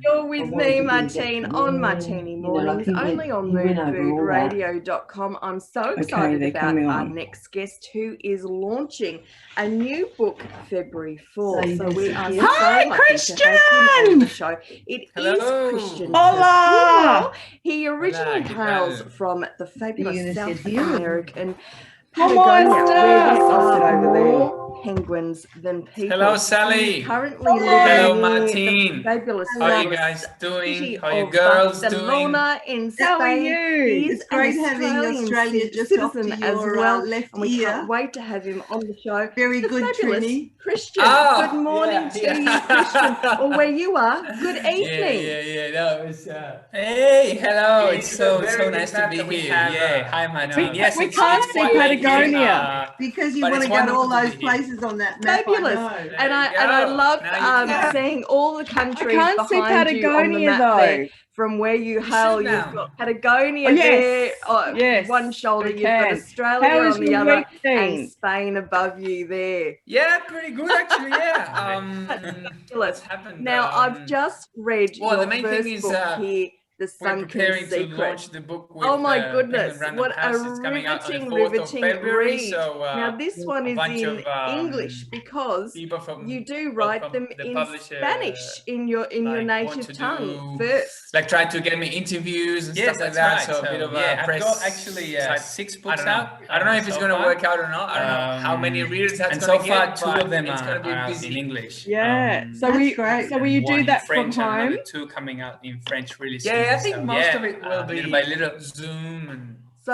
You're with me, Martine, on Martini Mornings, only on mooooooood.com. I'm so excited about our next guest, who is launching a new book February 4th. So we are Hi, so lucky to have him on the show. It is Cristian Perfumo. He originally hails from the fabulous South American Patagonia, where we are more penguins than people. Hello, Sally. Currently living Martine. the fabulous How are you guys doing? How are you girls Barcelona doing? In Spain. How are you? He's it's great having Australia just off to your left and we ear. can't wait to have him on the show. Very good, Trini. Cristian, good morning to you, Cristian. Or where you are, good evening. Yeah. No, it's hey, hello. It's so nice to be here. Yeah, hi, Martine. Yes, we can't see Patagonia because you want to go to all those places on that map. Fabulous, and I love seeing all the countries. I can't see Patagonia though. From where you hail, you've got Patagonia there. Yes. One shoulder, you've got Australia on the other, and Spain above you there. Yeah, pretty good actually. Yeah. What's happened? Now I've just read your first book here. The Sunken Secret. To launch the book with, oh my goodness, what a riveting read. So, now this one is in English because you do write them in Spanish in your native tongue first. Like try to get me interviews and stuff like that. Right. So a bit of press. I've got actually 6 books out. I don't know if it's going to work out or not. I don't know how many readers that's going to get. And so far 2 of them are in English. Yeah. So will you do that from home? 2 coming out in French really soon. Yeah, I think most of it will be little by little Zoom and so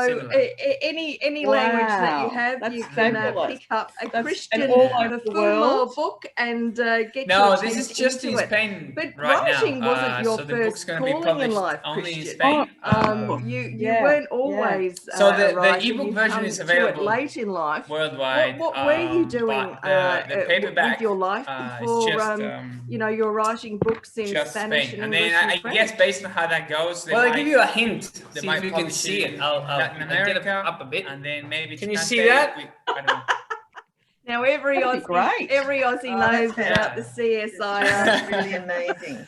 any language that you have, you can pick up a Cristian Perfumo book and get No, this is just in Spain. But right writing now. wasn't your so first calling in life, only in Cristian. Spain. You weren't always so the ebook version is available late in life. Worldwide. What were you doing the paperback with your life before you're writing books in Spanish Spain. And then I guess based on how that goes, well, I'll give you a hint. See if you can see it. Latin America up a bit, and then maybe can you see that? I don't know. Now every Aussie knows about the CSIR. That's really amazing.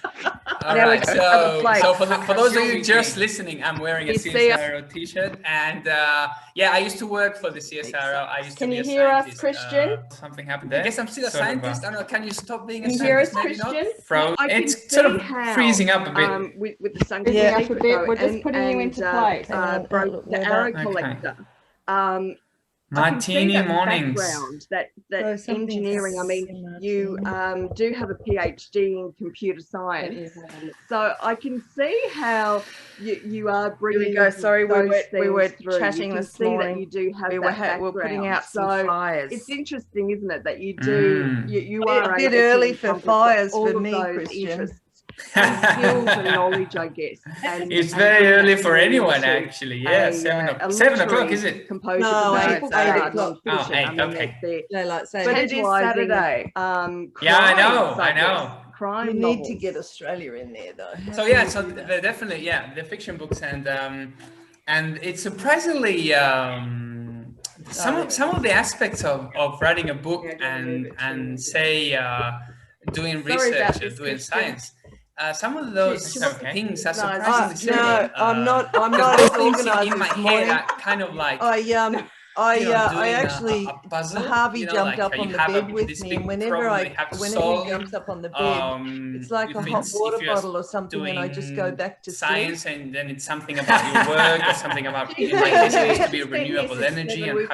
All right, so for those of you just listening, I'm wearing a CSIRO t-shirt, and I used to work for the CSIRO. I used Can to be you a hear scientist. us, Cristian? Something happened there. I guess I'm still a scientist. I don't know. Can you stop being a scientist? Can you hear us, Cristian? It's sort of freezing up a bit. With the Sunken Secret, we're just putting you into place. Broke the arrow collector. Martini Mornings. That engineering. I mean, you do have a PhD in computer science, so I can see how you are bringing. Here we go. Sorry, we were chatting this morning. That you do have we're putting out some fires. It's interesting, isn't it, that you do. You are a bit early for fires for me, Cristian. Skills and knowledge, I guess. It's very early for anyone, actually. Yeah, 7 o'clock, is it? No, it's 8 o'clock. Oh, 8, okay. But it is Saturday. I know. Crime you need to get Australia in there, though. So they're definitely the fiction books, and it's surprisingly some of the aspects of writing a book and say doing research or doing science. Some of those things are surprisingly similar. No, I'm not organized in my head. Kind of like I actually Harvey jumped up on the bed with me, and whenever he jumps up on the bed, it's like a hot water bottle or something, and I just go back to science, and then it's something about your work or something about it used to be renewable energy and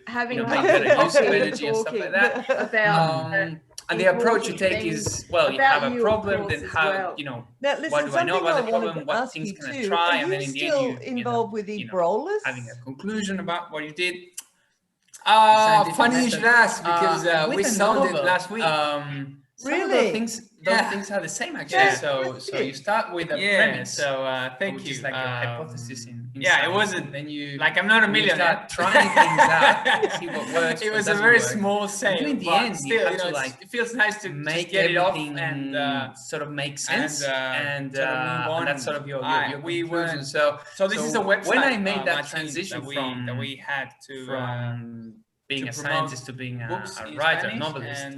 how to make better use of energy and stuff like that. And the approach you take is, well, you have a problem, then how, what do I know about the problem, what things can I try, and then in the end involved with Ebola, having a conclusion about what you did. Funny you should ask, because we solved it last week. Really? Those things are the same, actually. So you start with a premise. So thank you. Like a hypothesis in science. It wasn't. Then you I'm not a millionaire. Trying things out, see what works. It was a very small sale. In the end, still, it feels nice to make get it off and sort of make sense and that's sort of your conclusion. So this is a website. When I made that transition that we had to being a scientist to being a writer, novelist.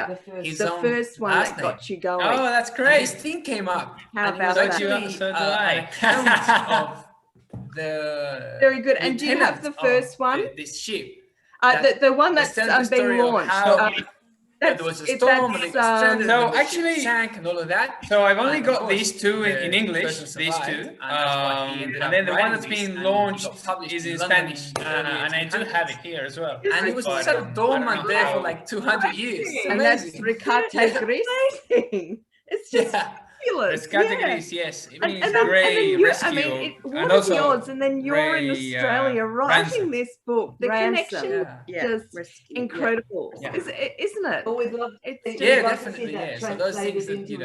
Yeah, the first one that got you going. Oh, that's great. This thing came up. How about that? So do I. An account of the very good. And do you have the first one? This ship. The one that's being launched. There was a storm, and it was stranded, so and the actually ship sank and all of that. So I've only got these two in English, these two, and then the one that's being launched is in Spanish, and I do have it here as well. And it was sort of dormant there for like 200 years. And that's Rescate Gris. It's just fabulous. Rescate Gris, yes. It means Ray Rescue. What are the odds? And then you're in Australia writing this book. The connection just incredible, isn't it? Oh, we'd love definitely. Yeah. So those things that you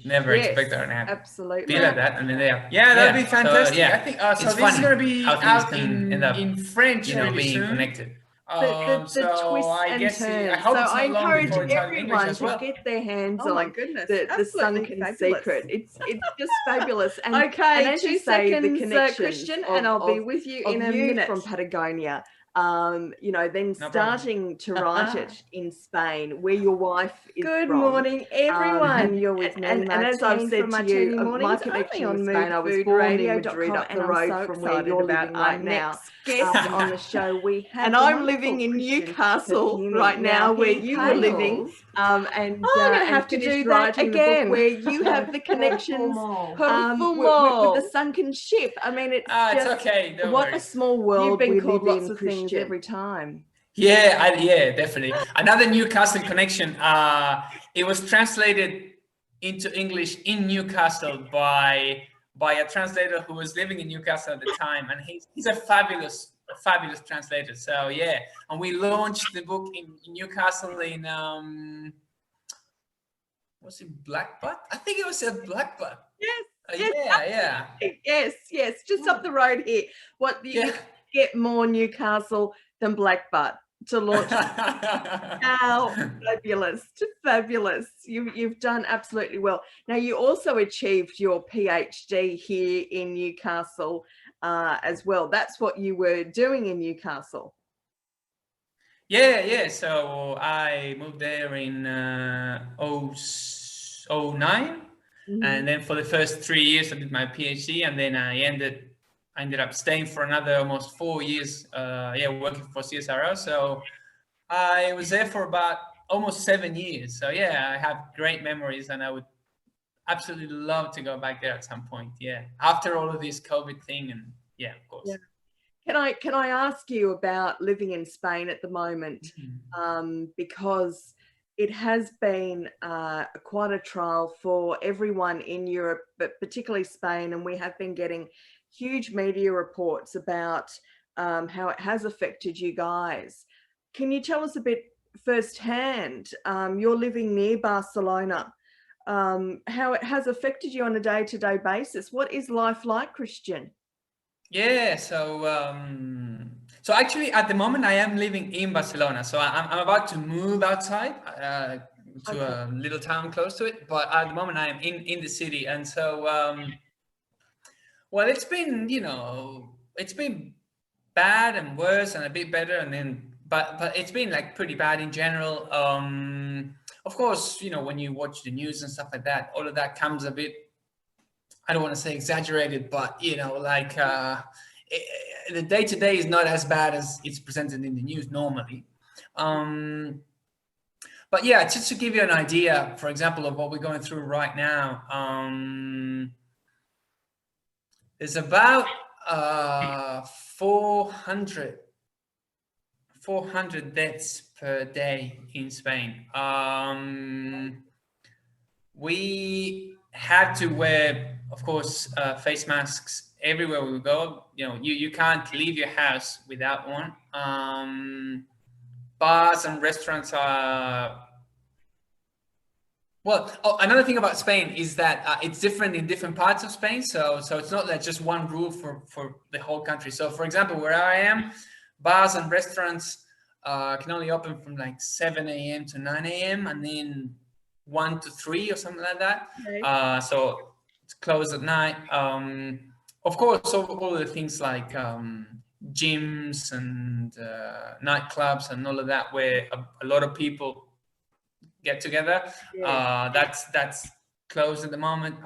never expect are happening. Absolutely. Feel like that, and then they are. Yeah, that'd be fantastic. So, I think so. This is going to be out in French, being soon. Connected. The twists and turns. So I encourage everyone to get their hands on the Sunken Secret. It's just fabulous. And, okay, and as you say, the connection, Christian, and I'll be with you in a minute from Patagonia. Then starting to write it in Spain, where your wife is Good from. morning, everyone. And you're with me, and as I've said to you, my connection in Spain, I was born in Madrid, up the road from where you're living right now. Guest on the show we have, and I'm living in Newcastle right now, where you were living. I'm going to have to do that again, where you have the connections with the sunken ship. I mean, it's just okay. What a small world we live in, Christian. Every time. Yeah, definitely. Another Newcastle connection. It was translated into English in Newcastle by a translator who was living in Newcastle at the time, and he's a fabulous translator. So yeah, and we launched the book in Newcastle in was it Blackbutt? I think it was at Blackbutt. Yes. Yes, just up the road here. What you get more Newcastle than Blackbutt to launch. How fabulous. You've done absolutely well. Now, you also achieved your PhD here in Newcastle as well. That's what you were doing in Newcastle. Yeah. So I moved there in 2009, and then for the first 3 years I did my PhD, and then I ended up staying for another almost 4 years, working for CSRO. So I was there for about almost 7 years. So yeah, I have great memories, and I would absolutely love to go back there at some point. Yeah, after all of this COVID thing, and of course. Yeah. Can I ask you about living in Spain at the moment? Because it has been quite a trial for everyone in Europe, but particularly Spain, and we have been getting huge media reports about how it has affected you guys. Can you tell us a bit firsthand? You're living near Barcelona, how it has affected you on a day-to-day basis. What is life like, Christian? Yeah, so actually at the moment I am living in Barcelona. So I'm about to move outside to a little town close to it, but at the moment I am in the city. And so well, it's been, it's been bad and worse and a bit better, and then but it's been like pretty bad in general. Of course, when you watch the news and stuff like that, all of that comes a bit, I don't want to say exaggerated, but the day-to-day is not as bad as it's presented in the news normally. But yeah, just to give you an idea, for example, of what we're going through right now, there's about 400 deaths per day in Spain. We have to wear, of course, face masks everywhere we go. You can't leave your house without one. Bars and restaurants are... Well, another thing about Spain is that it's different in different parts of Spain. So it's not like just one rule for the whole country. So for example, where I am, bars and restaurants can only open from like 7 a.m. to 9 a.m. and then 1 to 3 or something like that. Okay. So it's closed at night. Of course, all the things like gyms and nightclubs and all of that, where a lot of people get together. Yeah. That's closed at the moment.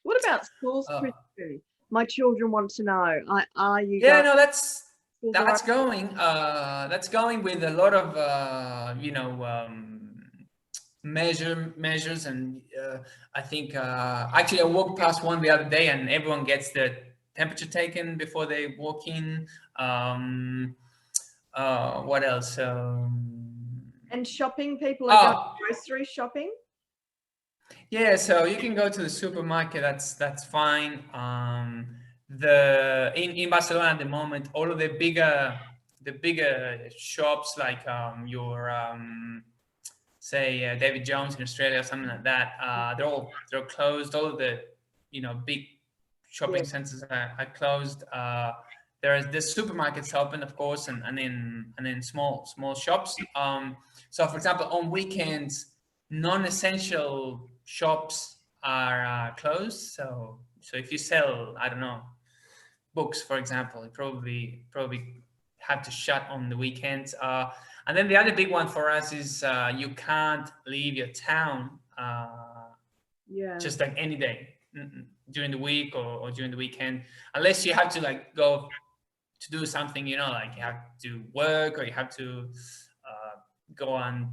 What about schools, Christian? My children want to know. Are you? Yeah, no, that's That's going with a lot of measures, and I think actually I walked past one the other day, and everyone gets the temperature taken before they walk in. What else? And shopping, people are going grocery shopping. Yeah, so you can go to the supermarket. That's fine. In Barcelona at the moment, all of the bigger shops like say David Jones in Australia or something like that, they're closed. All of the big shopping centers are closed. There's the supermarkets open, of course, and then small shops. So for example, on weekends, non-essential shops are closed. So if you sell, I don't know, books, for example, you probably have to shut on the weekends. And then the other big one for us is you can't leave your town just like any day during the week or during the weekend, unless you have to like go to do something, like you have to work, or you have to go and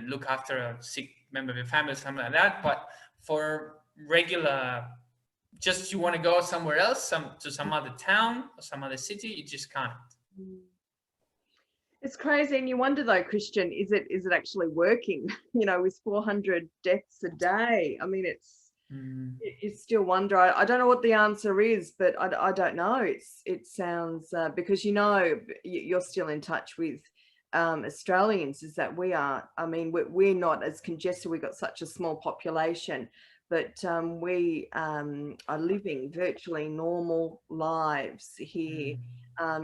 look after a sick member of your family or something like that. But for regular, just you want to go somewhere else, to some other town or some other city, you just can't. It's crazy, and you wonder though, Christian, is it actually working? With 400 deaths a day. I mean, you still wonder. I don't know what the answer is, but I don't know. It sounds because you're still in touch with Australians, is that we are. I mean, we're not as congested. We've got such a small population, but we are living virtually normal lives here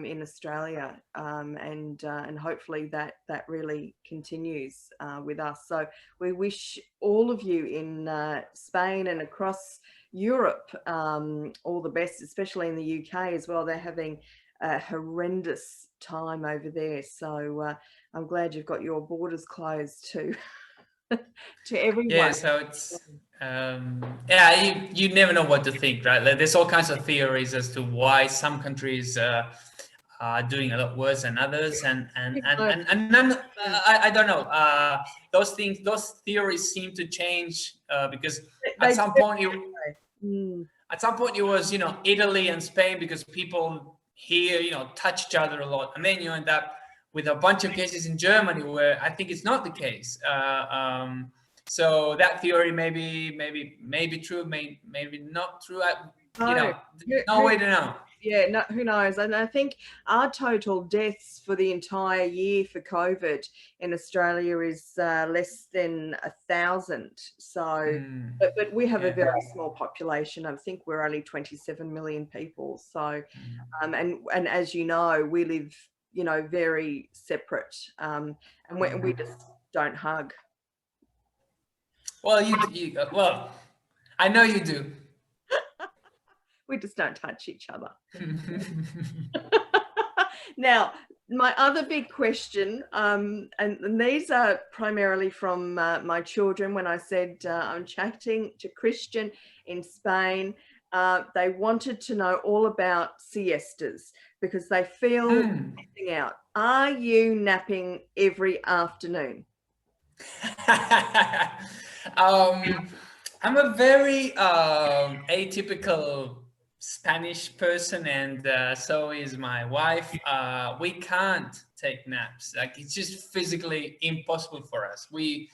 in Australia, and hopefully that really continues with us. So we wish all of you in Spain and across Europe all the best, especially in the UK as well. They're having a horrendous time over there. So I'm glad you've got your borders closed to everyone. Yeah, so it's you never know what to think, right? Like, there's all kinds of theories as to why some countries are doing a lot worse than others, and I don't know. Those theories seem to change because at some point it was Italy and Spain, because people here touch each other a lot, and then you end up with a bunch of cases in Germany where I think it's not the case. So that theory may be true, maybe not true. No way to know. Yeah, no, who knows? And I think our total deaths for the entire year for COVID in Australia is less than 1,000. So, but we have a very small population. I think we're only 27 million people. So, and as you know, we live, very separate, and we just don't hug. Well, well, I know you do. We just don't touch each other. Now, my other big question, and these are primarily from my children. When I said I'm chatting to Christian in Spain, they wanted to know all about siestas because they feel missing out. Are you napping every afternoon? I'm a very atypical Spanish person, and so is my wife. We can't take naps. Like, it's just physically impossible for us. We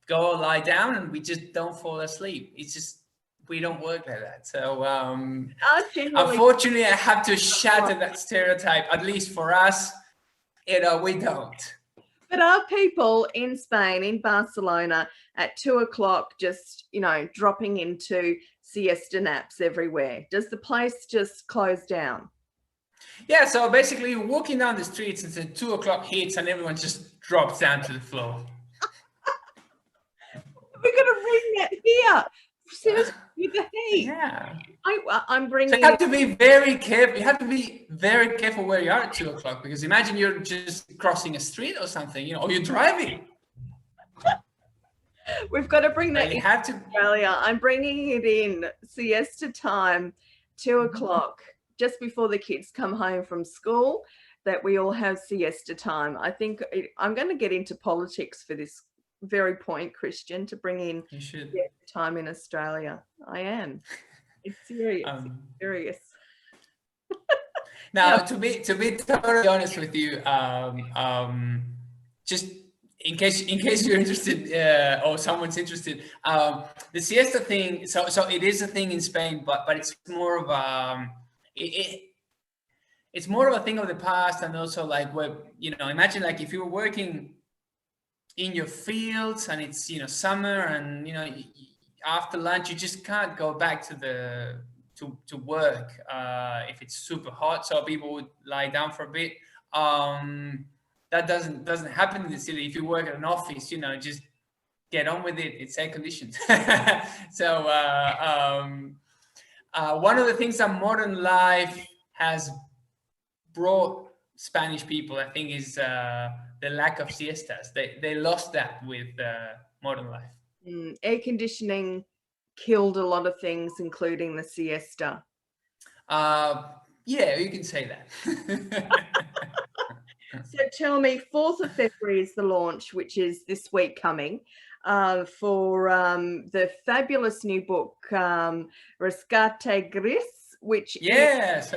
go lie down and we just don't fall asleep. It's just, we don't work like that. So unfortunately, I have to shatter that stereotype. At least for us, we don't. But are people in Spain, in Barcelona, at 2 o'clock just, dropping into siesta naps everywhere? Does the place just close down? Yeah, so basically you're walking down the streets and the 2 o'clock hits and everyone just drops down to the floor. We're going to bring that here. Seriously, with the heat. Yeah. I'm bringing. So you have to be very careful. You have to be very careful where you are at 2 o'clock, because imagine you're just crossing a street or something, or you're driving. We've got to bring that in to Australia. I'm bringing it in siesta time, 2 o'clock. just before the kids come home from school, that we all have siesta time. I think I'm going to get into politics for this very point, Christian, to bring in time in Australia. I am. It's serious. It's serious. Now, to be totally honest with you, just in case you're interested or someone's interested, the siesta thing. So it is a thing in Spain, but it's more of it's more of a thing of the past, and also like imagine like if you were working in your fields and it's summer and after lunch you just can't go back to work if it's super hot, so people would lie down for a bit. That doesn't happen in the city. If you work at an office, just get on with it. It's air conditioned. So one of the things that modern life has brought Spanish people, I think, is the lack of siestas. They lost that with modern life. Air conditioning killed a lot of things, including the siesta. Yeah, you can say that. So tell me, 4th of February is the launch, which is this week coming, for the fabulous new book, Rescate Gris, which is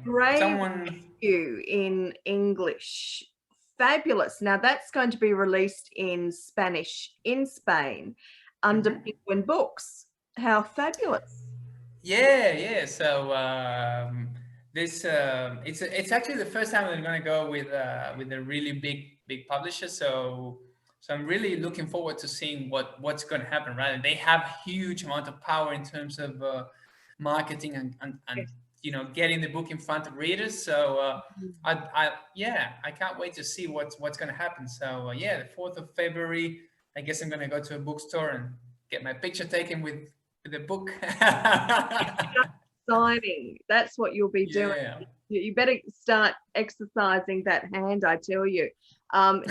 rescue in English. Fabulous. Now that's going to be released in Spanish in Spain under Penguin Books. How fabulous. Yeah. So this it's actually the first time I'm going to go with a really big publisher. So I'm really looking forward to seeing what's going to happen. Right, they have a huge amount of power in terms of marketing and getting the book in front of readers. So I can't wait to see what's going to happen. So the 4th of February, I guess I'm going to go to a bookstore and get my picture taken with the book. Signing. That's what you'll be doing. You better start exercising that hand, I tell you. Now,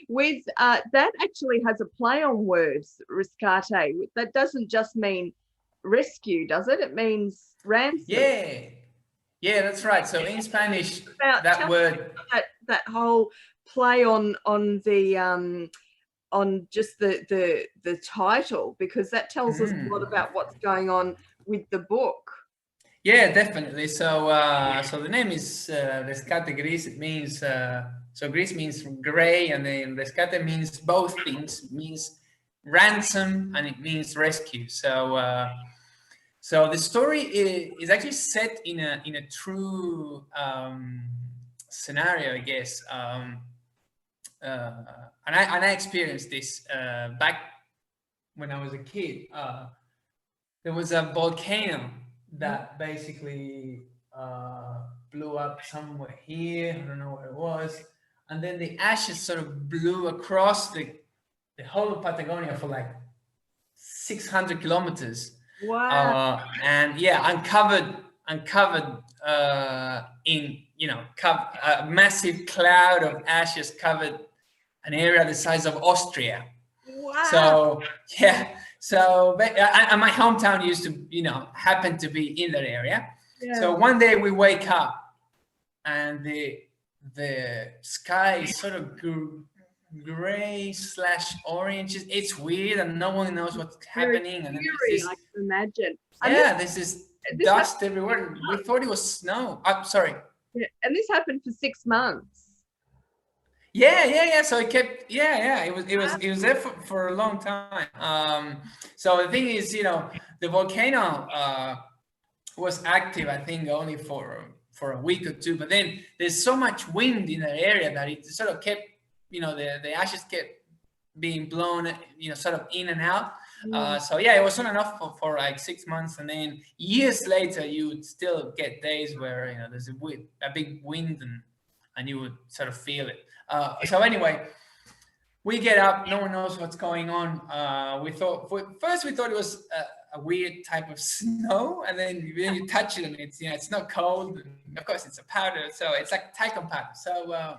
with that actually has a play on words, rescate. That doesn't just mean rescue, does it? It means ransom. Yeah, that's right. So in Spanish, that word, that whole play on the on just the title, because that tells us a lot about what's going on with the book. Yeah, definitely. So the name is Rescate Gris. It means so gris means gray, and then rescate means both things. It means ransom and it means rescue. So so the story is actually set in a true scenario, I guess. And I experienced this back when I was a kid. There was a volcano that basically blew up somewhere here. I don't know where it was. And then the ashes sort of blew across the whole of Patagonia for like 600 kilometers. Wow. And uncovered in a massive cloud of ashes covered an area the size of Austria. Wow. So and my hometown used to happen to be in that area. So one day we wake up and the sky is sort of gray/orange. It's weird and no one knows what's happening. And I can imagine. This is dust everywhere. We thought it was snow. Sorry. Yeah, and this happened for 6 months. Yeah. So it kept. It was there for a long time. So the thing is, the volcano was active, I think, only for a week or two. But then there's so much wind in that area that it sort of kept, the ashes kept being blown, sort of in and out. So it was on and off for like 6 months, and then years later you would still get days where there's a big wind and you would sort of feel it. So anyway, we get up, no one knows what's going on. We thought it was a weird type of snow, and then you touch it and it's not cold. And of course, it's a powder, so it's like talcum powder. So.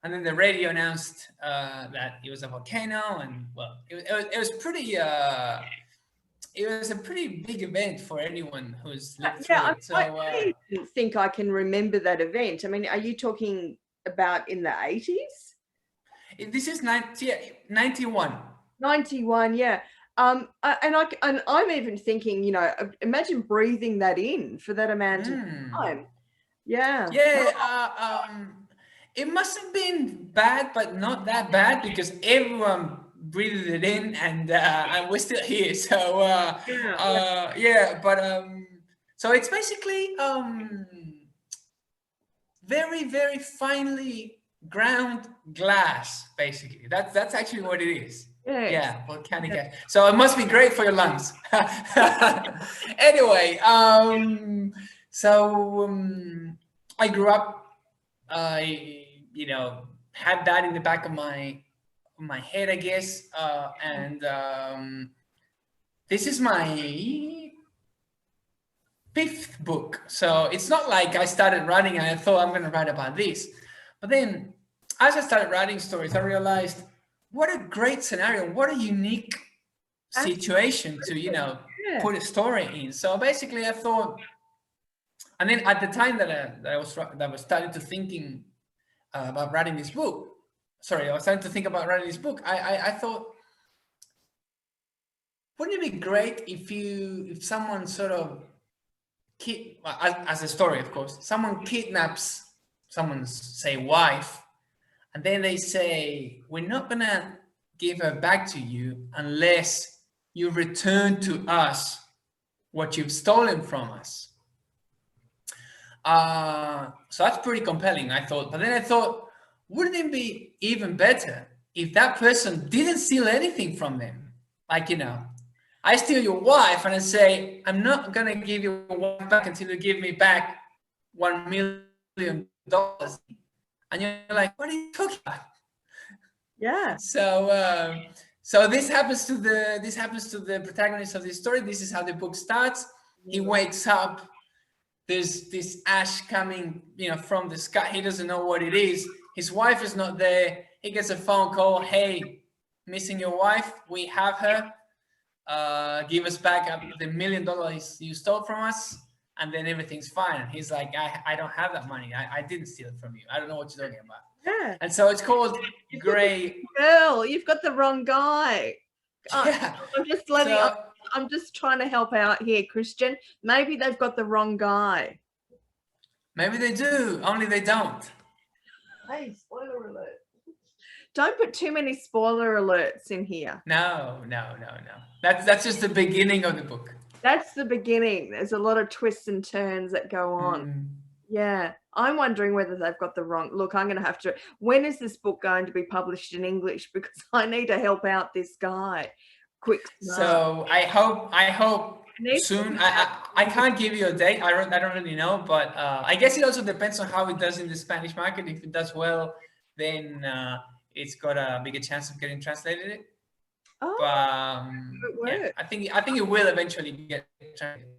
And then the radio announced that it was a volcano, and well, it was pretty a pretty big event for anyone who's lived through Yeah, it. So I don't think I can remember that event. I mean, are you talking about in the 80s? this is 91. 91, yeah. And I'm even thinking, you know, imagine breathing that in for that amount of time. Yeah. Yeah. It must have been bad, but not that bad, because everyone breathed it in, and we're still here. So so it's basically very, very finely ground glass. Basically, that's actually what it is. Yes. Yeah, volcanic ash. So it must be great for your lungs. Anyway, I grew up. You know, had that in the back of my head, I guess. And this is my 5th book. So it's not like I started writing and I thought I'm going to write about this. But then as I started writing stories, I realized what a great scenario, what a unique situation to, you know, put a story in. So basically I thought, and then at the time that I was starting to thinking about writing this book, I was starting to think about writing this book, I thought, wouldn't it be great if someone sort of, as a story, of course, someone kidnaps someone's, say, wife, and then they say, we're not gonna give her back to you unless you return to us what you've stolen from us. So that's pretty compelling, I thought. But then I thought, wouldn't it be even better if that person didn't steal anything from them? Like, you know, I steal your wife and I say, I'm not going to give your wife back until you give me back $1 million. And you're like, what are you talking about? Yeah. So this happens to the protagonist of this story. This is how the book starts. He wakes up. There's this ash coming, you know, from the sky. He doesn't know what it is. His wife is not there. He gets a phone call. Hey, missing your wife. We have her. Give us back the $1 million you stole from us, and then everything's fine. And he's like, I don't have that money. I didn't steal it from you. I don't know what you're talking about. Yeah. And so it's called Gray. Girl, you've got the wrong guy. Yeah. I'm just trying to help out here, Cristian. Maybe they've got the wrong guy. Maybe they do, only they don't. Hey, spoiler alert. Don't put too many spoiler alerts in here. No. That's just the beginning of the book. That's the beginning. There's a lot of twists and turns that go on. Yeah. I'm wondering whether they've got the wrong. Look, I'm going to have to. When is this book going to be published in English? Because I need to help out this guy. Quick. So I hope soon. I can't give you a date. I don't really know, but I guess it also depends on how it does in the Spanish market. If it does well, then it's got a bigger chance of getting translated. Oh, but, yeah, I think it will eventually get translated.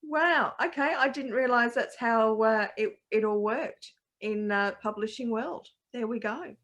Wow. Okay, I didn't realize that's how it all worked in publishing world. There we go.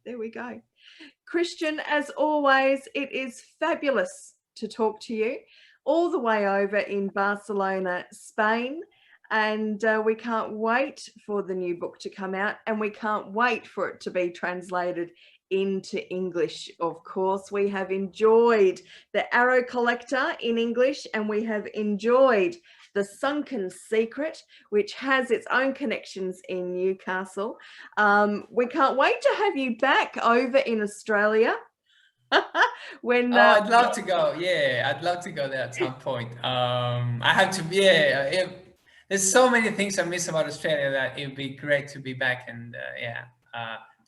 Cristian, as always, it is fabulous to talk to you all the way over in Barcelona, Spain. And we can't wait for the new book to come out, and we can't wait for it to be translated into English. Of course, we have enjoyed The Arrow Collector in English, and we have enjoyed The Sunken Secret, which has its own connections in Newcastle. We can't wait to have you back over in Australia. When I'd love to go. Yeah, I'd love to go there at some point. I have to. Yeah, there's so many things I miss about Australia that it would be great to be back and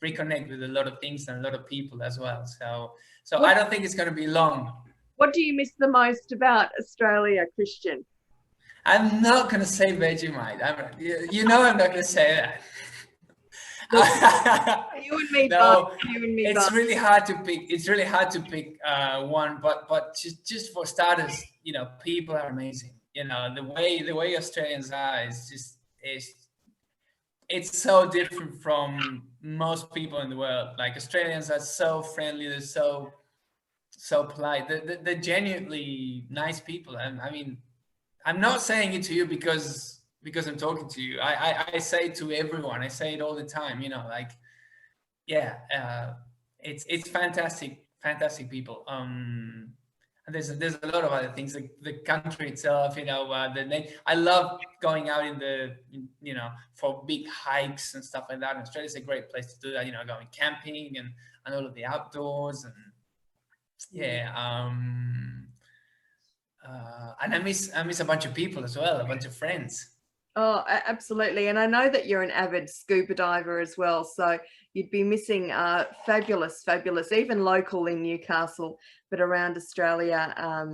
reconnect with a lot of things and a lot of people as well. So I don't think it's going to be long. What do you miss the most about Australia, Cristian? I'm not going to say Vegemite. You know I'm not going to say that. You and me, no, you and me. It's really hard to pick. It's really hard to pick one, but just for starters, you know, people are amazing. You know, the way Australians are is it's so different from most people in the world. Like, Australians are so friendly. They're so so polite. They're genuinely nice people. And I mean, I'm not saying it to you because I'm talking to you. I say it to everyone. I say it all the time, you know, like, yeah, it's fantastic people. And there's a lot of other things, like the country itself, you know, I love going out you know, for big hikes and stuff like that. And Australia's a great place to do that, you know, going camping and all of the outdoors, and yeah. And I miss a bunch of people as well, a bunch of friends. Oh, absolutely. And I know that you're an avid scuba diver as well. So you'd be missing fabulous, even local in Newcastle, but around Australia,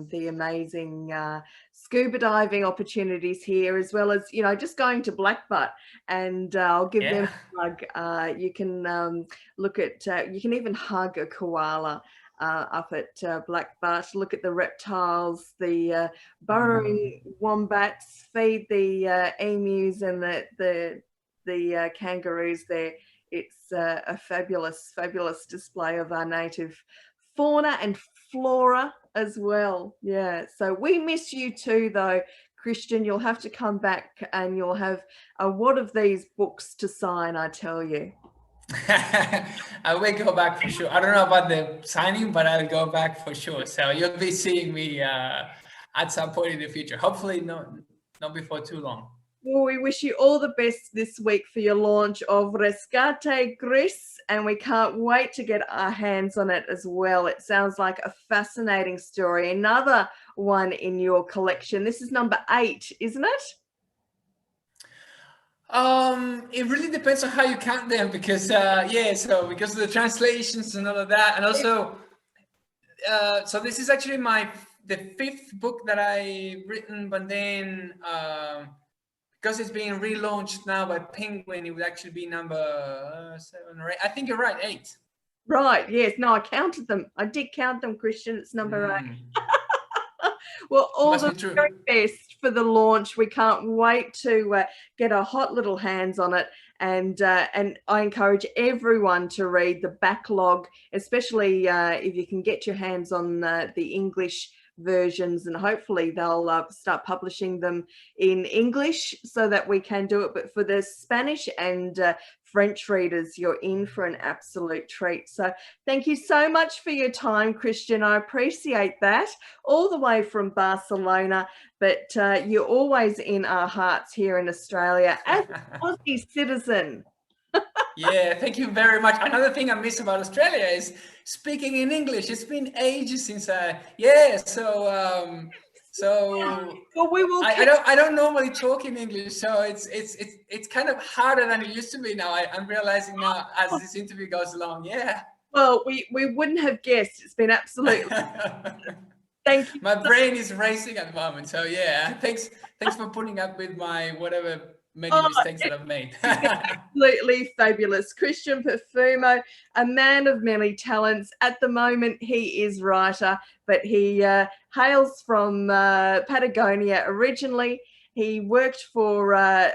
the amazing scuba diving opportunities here, as well as, you know, just going to Blackbutt. And I'll give them a plug. You can look at, you can even hug a koala up at Blackbutt, look at the reptiles, the burrowing wombats, feed the emus and the kangaroos there. It's a fabulous display of our native fauna and flora as well. Yeah, so we miss you too, though, Cristian. You'll have to come back and you'll have a wad of these books to sign, I tell you. I will go back for sure. I don't know about the signing, but I'll go back for sure. So you'll be seeing me at some point in the future. Hopefully not before too long. Well, we wish you all the best this week for your launch of Rescate Gris, and we can't wait to get our hands on it as well. It sounds like a fascinating story. Another one in your collection. This is number 8, isn't it? It really depends on how you count them, because so because of the translations and all of that, and also so this is actually the 5th book that I written, but then because it's being relaunched now by Penguin, it would actually be number 7 or 8. I think you're right, 8. Right, yes. No, I counted them. I did count them, Cristian. It's number 8. Well, all the very best for the launch. We can't wait to get our hot little hands on it. And I encourage everyone to read the backlog, especially if you can get your hands on the English versions, and hopefully they'll start publishing them in English so that we can do it. But for the Spanish and French readers, you're in for an absolute treat. So thank you so much for your time, Cristian. I appreciate that, all the way from Barcelona, but you're always in our hearts here in Australia as an Aussie citizen. Yeah, thank you very much. Another thing I miss about Australia is speaking in English. It's been ages since well, we will. I don't normally talk in English, so it's kind of harder than it used to be now. I'm realizing now as this interview goes along. Yeah. Well, we wouldn't have guessed. It's been absolutely. Thank you. My brain is racing at the moment, so yeah. Thanks for putting up with my whatever many mistakes that I've made. Absolutely fabulous. Cristian Perfumo, a man of many talents. At the moment, he is writer, but he hails from Patagonia originally. He worked for a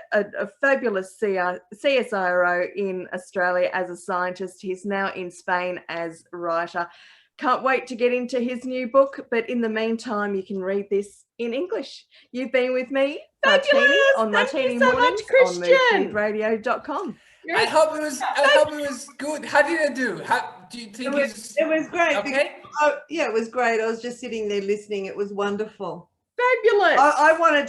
fabulous CSIRO in Australia as a scientist. He's now in Spain as a writer. Can't wait to get into his new book, but in the meantime, you can read this in English. You've been with me, Martini, on Martini Mornings on mooooooood.com. I hope it was good. How did it do? Do you think it was great? Okay. Yeah, it was great. I was just sitting there listening. It was wonderful. Fabulous. I wanted